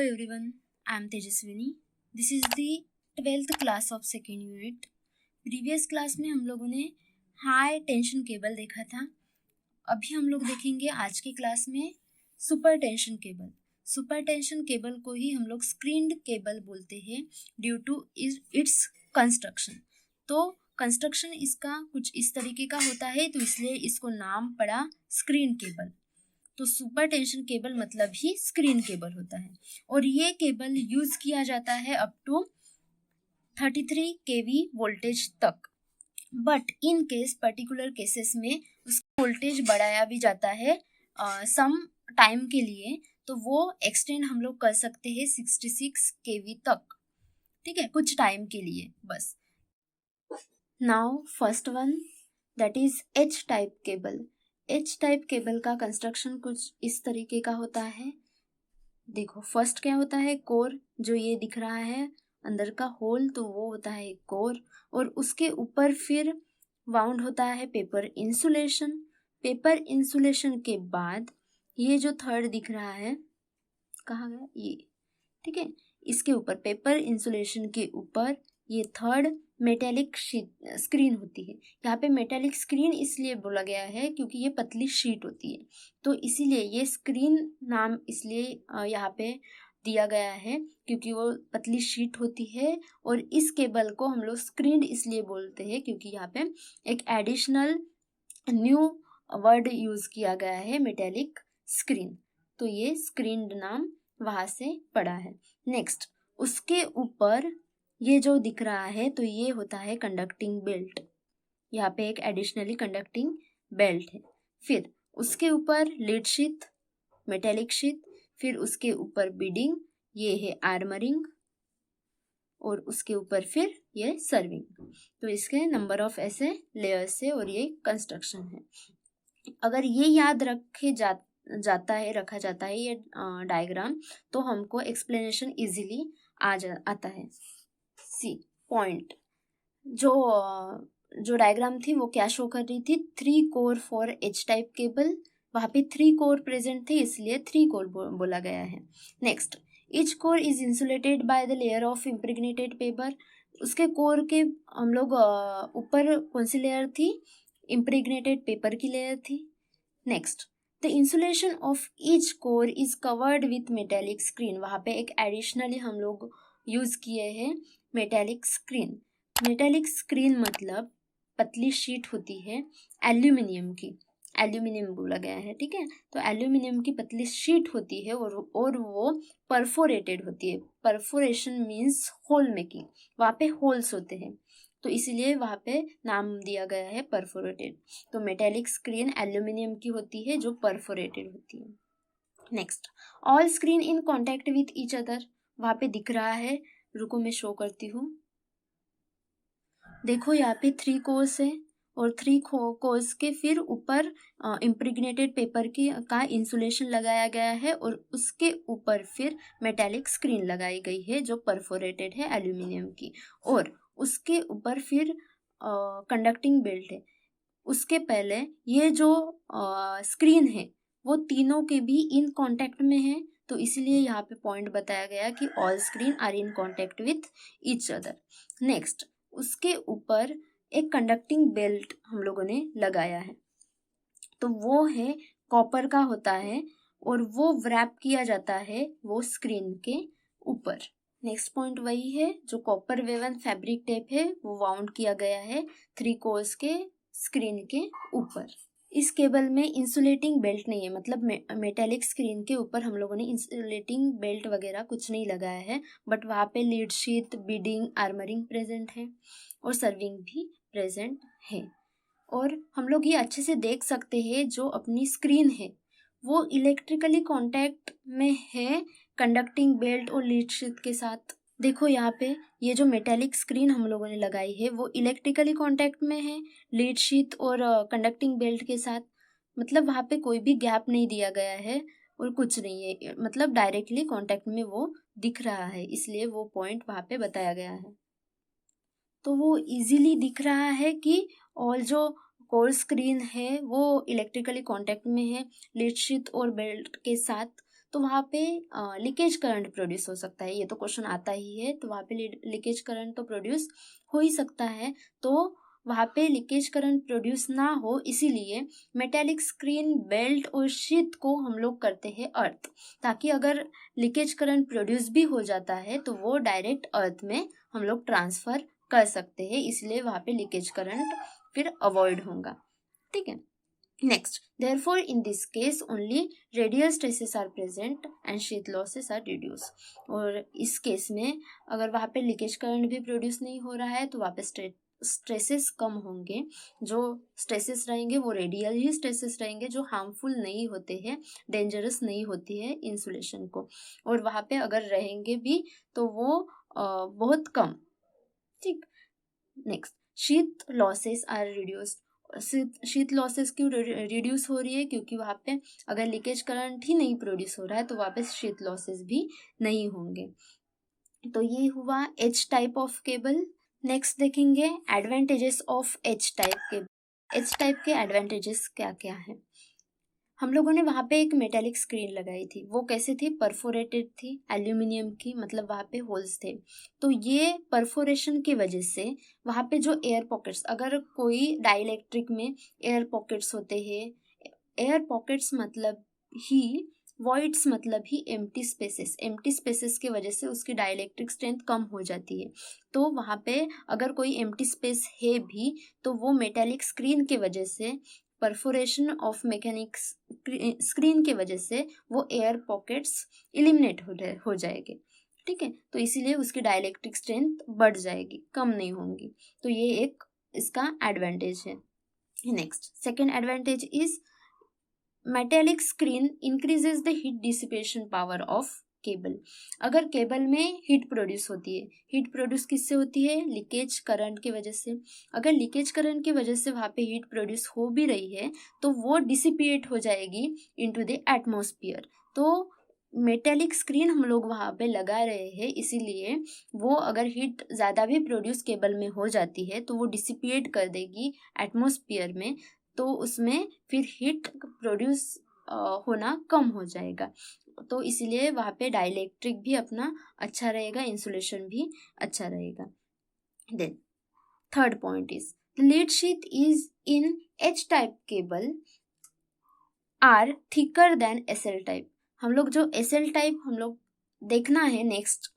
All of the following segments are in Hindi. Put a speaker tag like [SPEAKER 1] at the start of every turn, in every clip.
[SPEAKER 1] everyone, I am Tejaswini. This is the 12th class of second unit. Previous class में हम लोगों ने हाई टेंशन केबल देखा था. अभी हम लोग देखेंगे आज की क्लास में super tension cable. Super tension cable को ही हम लोग स्क्रीन्ड केबल बोलते हैं ड्यू टू इट्स कंस्ट्रक्शन. तो कंस्ट्रक्शन इसका कुछ इस तरीके का होता है, तो इसलिए इसको नाम पड़ा स्क्रीन केबल. तो सुपर टेंशन केबल मतलब ही स्क्रीन केबल होता है और ये केबल यूज किया जाता है अप टू 33 kV वोल्टेज तक. But in case particular cases में उसका वोल्टेज बढ़ाया भी जाता है सम टाइम के लिए, तो वो एक्सटेंड हम लोग कर सकते हैं 66 kV तक. ठीक है, कुछ टाइम के लिए बस. Now first one that is H type cable. एच टाइप केबल का कंस्ट्रक्शन कुछ इस तरीके का होता है. देखो फर्स्ट क्या होता है, कोर. जो ये दिख रहा है अंदर का होल, तो वो होता है कोर. और उसके ऊपर फिर वाउंड होता है पेपर इंसुलेशन. पेपर इंसुलेशन के बाद ये जो थर्ड दिख रहा है, कहाँ गया ये, ठीक है, इसके ऊपर पेपर इंसुलेशन के ऊपर ये थर्ड मेटेलिक स्क्रीन होती है. यहाँ पे मेटेलिक स्क्रीन इसलिए बोला गया है क्योंकि ये पतली शीट होती है, तो इसीलिए ये स्क्रीन नाम इसलिए यहाँ पे दिया गया है क्योंकि वो पतली शीट होती है. और इस केबल को हम लोग स्क्रीन इसलिए बोलते हैं क्योंकि यहाँ पे एक एडिशनल न्यू वर्ड यूज किया गया है, मेटेलिक स्क्रीन. तो ये स्क्रीन नाम वहाँ से पड़ा है. नेक्स्ट उसके ऊपर ये जो दिख रहा है, तो ये होता है कंडक्टिंग बेल्ट. यहाँ पे एक एडिशनली कंडक्टिंग बेल्ट है. फिर उसके ऊपर लीड शीथ, मेटेलिक शीथ. फिर उसके ऊपर बीडिंग, ये है आर्मरिंग. और उसके ऊपर फिर ये सर्विंग. तो इसके नंबर ऑफ ऐसे लेयर्स है और ये कंस्ट्रक्शन है. अगर ये याद रखा जाता है ये डायग्राम, तो हमको एक्सप्लेनेशन इजीली आता है. सी पॉइंट जो डायग्राम थी वो क्या शो कर रही थी, 3 core for H type cable. वहाँ पे 3 कोर प्रेजेंट थे इसलिए 3 कोर बोला गया है. Next each core is insulated by the layer of impregnated paper. उसके कोर के हम लोग ऊपर कौन सी लेयर थी, इम्प्रेग्नेटेड पेपर की लेयर थी. Next the insulation of each core is covered with metallic screen. वहाँ पे एक एडिशनली हम लोग यूज किए हैं मेटेलिक स्क्रीन. मेटेलिक स्क्रीन मतलब पतली शीट होती है एल्यूमिनियम की, एल्यूमिनियम बोला गया है, ठीक है. तो एल्यूमिनियम की पतली शीट होती है और वो परफोरेटेड होती है. Perforation means hole making. वहाँ पे होल्स होते हैं, तो इसीलिए वहाँ पे नाम दिया गया है परफोरेटेड. तो मेटेलिक स्क्रीन एल्यूमिनियम की होती है जो परफोरेटेड होती है. Next all screen in contact with each other. वहाँ पे दिख रहा है, रुको मैं शो करती हूँ. देखो यहाँ पे 3 कोर्स है और 3 कोर्स के फिर ऊपर इम्प्रेग्नेटेड पेपर का इंसुलेशन लगाया गया है और उसके ऊपर फिर मेटेलिक स्क्रीन लगाई गई है जो परफोरेटेड है एल्यूमिनियम की. और उसके ऊपर फिर कंडक्टिंग बेल्ट है. उसके पहले ये जो स्क्रीन है वो तीनों के भी इन कांटेक्ट में है, तो इसलिए यहाँ पे पॉइंट बताया गया कि all screen are in contact with each other. Next उसके ऊपर एक कंडक्टिंग बेल्ट हम लोगों ने लगाया है, तो वो है कॉपर का होता है और वो व्रैप किया जाता है वो स्क्रीन के ऊपर. नेक्स्ट पॉइंट वही है, जो कॉपर वेवन फैब्रिक टेप है वो वाउंड किया गया है 3 कोर्स के स्क्रीन के ऊपर. इस केबल में इंसुलेटिंग बेल्ट नहीं है, मतलब मेटेलिक स्क्रीन के ऊपर हम लोगों ने इंसुलेटिंग बेल्ट वगैरह कुछ नहीं लगाया है, बट वहाँ पे lead sheath, bedding, armouring present है और सर्विंग भी प्रेजेंट है. और हम लोग ये अच्छे से देख सकते हैं जो अपनी स्क्रीन है वो इलेक्ट्रिकली कॉन्टैक्ट में है कंडक्टिंग बेल्ट और लीड शीथ के साथ. देखो यहाँ पे ये जो मेटेलिक स्क्रीन हम लोगों ने लगाई है वो इलेक्ट्रिकली कांटेक्ट में है लीड शीथ और कंडक्टिंग बेल्ट के साथ. मतलब वहाँ पे कोई भी गैप नहीं दिया गया है और कुछ नहीं है, मतलब डायरेक्टली कांटेक्ट में वो दिख रहा है, इसलिए वो पॉइंट वहाँ पे बताया गया है. तो वो इजीली दिख रहा है कि ऑल जो कोर स्क्रीन है वो इलेक्ट्रिकली कांटेक्ट में है लीड शीथ और बेल्ट के साथ. तो वहाँ पे लीकेज करंट प्रोड्यूस हो सकता है। ये तो क्वेश्चन आता ही है, तो वहाँ पे लीकेज करंट तो प्रोड्यूस हो ही सकता है। तो वहाँ पे लीकेज करंट प्रोड्यूस ना हो इसीलिए मेटेलिक स्क्रीन, बेल्ट और शीट को हम लोग करते हैं अर्थ, ताकि अगर लीकेज करंट प्रोड्यूस भी हो जाता है तो वो डायरेक्ट अर्थ में हम लोग ट्रांसफ़र कर सकते हैं, इसलिए वहाँ पे लीकेज करंट फिर अवॉइड होगा। ठीक है, next, therefore in this case only radial stresses are present and sheath losses are reduced। और इस केस में अगर वहाँ पे लीकेज करंट भी प्रोड्यूस नहीं हो रहा है तो वहाँ पे स्ट्रेसेस कम होंगे। जो स्ट्रेसेस रहेंगे वो रेडियल ही स्ट्रेसेस रहेंगे, जो हार्मफुल नहीं होते हैं, डेंजरस नहीं होती है इंसुलेशन को, और वहाँ पे अगर रहेंगे भी तो वो बहुत कम। ठीक, next, sheath losses are reduced. Sheath losses क्यों रिड्यूस हो रही है? क्योंकि वहाँ पे अगर लीकेज करंट ही नहीं प्रोड्यूस हो रहा है तो वहाँ पे शीथ लॉसेस भी नहीं होंगे। तो ये हुआ H type of cable. Next देखेंगे advantages of H type cable. एच टाइप के एडवांटेजेस क्या क्या है? हम लोगों ने वहाँ पे एक मेटेलिक स्क्रीन लगाई थी, वो कैसे थी? परफोरेटेड थी, एल्यूमिनियम की, मतलब वहाँ पे होल्स थे। तो ये परफोरेशन की वजह से वहाँ पे जो एयर पॉकेट्स, अगर कोई डाइलेक्ट्रिक में एयर पॉकेट्स होते हैं, एयर पॉकेट्स मतलब ही वॉइड्स, मतलब ही एम्प्टी स्पेसेस की वजह से उसकी डाइलेक्ट्रिक स्ट्रेंथ कम हो जाती है। तो वहाँ पे अगर कोई एम्प्टी स्पेस है भी तो वो मेटेलिक स्क्रीन की वजह से, परफोरेशन ऑफ मैकेनिक स्क्रीन की वजह से वो एयर पॉकेट्स एलिमिनेट हो जाएंगे। ठीक है, तो इसीलिए उसकी डाइलेक्ट्रिक स्ट्रेंथ बढ़ जाएगी, कम नहीं होंगी। तो ये एक इसका एडवांटेज है। Next, second advantage is metallic screen increases the heat dissipation power of cable. अगर केबल में हीट प्रोड्यूस होती है, हीट प्रोड्यूस किससे होती है? लीकेज करंट की वजह से। अगर लीकेज करंट की वजह से वहाँ पे हीट प्रोड्यूस हो भी रही है तो वो डिसिपेट हो जाएगी इनटू द एटमॉस्फेयर। तो मेटेलिक स्क्रीन हम लोग वहाँ पे लगा रहे हैं, इसीलिए वो अगर हीट ज़्यादा भी प्रोड्यूस केबल में हो जाती है तो वो डिसिपेट कर देगी एटमॉस्फेयर में, तो उसमें फिर हीट प्रोड्यूस होना कम हो जाएगा। तो इसीलिए वहाँ पे डाइलेक्ट्रिक भी अपना अच्छा रहेगा, इंसुलेशन भी अच्छा रहेगा। Then third point is lead sheath is in H type cable are thicker than SL type. हम लोग जो एसएल टाइप हम लोग देखना है, नेक्स्ट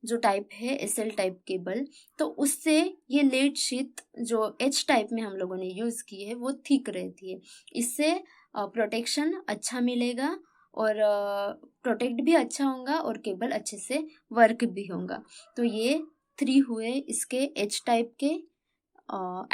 [SPEAKER 1] जो टाइप है एसएल टाइप केबल, तो उससे ये लीड शीथ जो एच टाइप में हम लोगों ने यूज़ की है वो थिक रहती है। इससे प्रोटेक्शन अच्छा मिलेगा और प्रोटेक्ट भी अच्छा होगा और केबल अच्छे से वर्क भी होगा। तो ये 3 हुए इसके एच टाइप के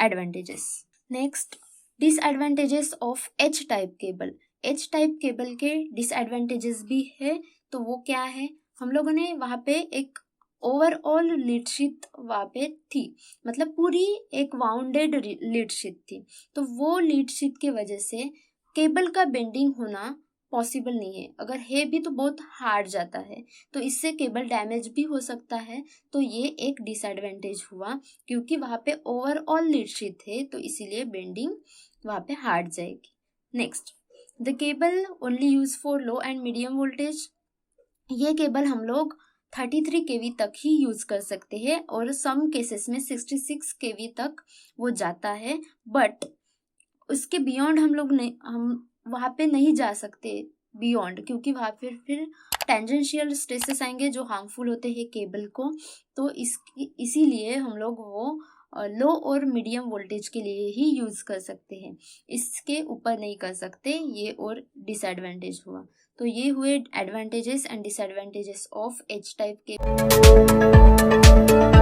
[SPEAKER 1] advantages. Next, disadvantages of H type cable. एच टाइप केबल के डिसएडवांटेजेस भी है, तो वो क्या है? हम लोगों ने वहाँ पे एक ओवरऑल लीड शीथ वहाँ पे थी, मतलब पूरी एक वाउंडेड लीड शीथ थी। तो वो लीड शीथ की वजह से केबल का बेंडिंग होना पॉसिबल नहीं है, अगर है भी तो बहुत हार्ड जाता है, तो इससे केबल डैमेज भी हो सकता है। तो ये एक डिसएडवांटेज हुआ, क्योंकि वहाँ पे ओवरऑल लीड शीथ है तो इसीलिए बेंडिंग वहाँ पे हार्ड जाएगी। Next, the cable only use for low and medium voltage. ये केबल हम लोग 33 kV तक ही यूज़ कर सकते हैं और सम केसेस में 66 kV तक वो जाता है, बट उसके बियॉन्ड हम वहाँ पे नहीं जा सकते बियॉन्ड, क्योंकि वहाँ फिर टेंजेंशियल स्ट्रेसेस आएंगे जो हार्मफुल होते हैं केबल को। तो इसीलिए हम लोग वो लो और मीडियम वोल्टेज के लिए ही यूज़ कर सकते हैं, इसके ऊपर नहीं कर सकते, ये और डिसएडवांटेज हुआ। तो ये हुए advantages and disadvantages of H टाइप के।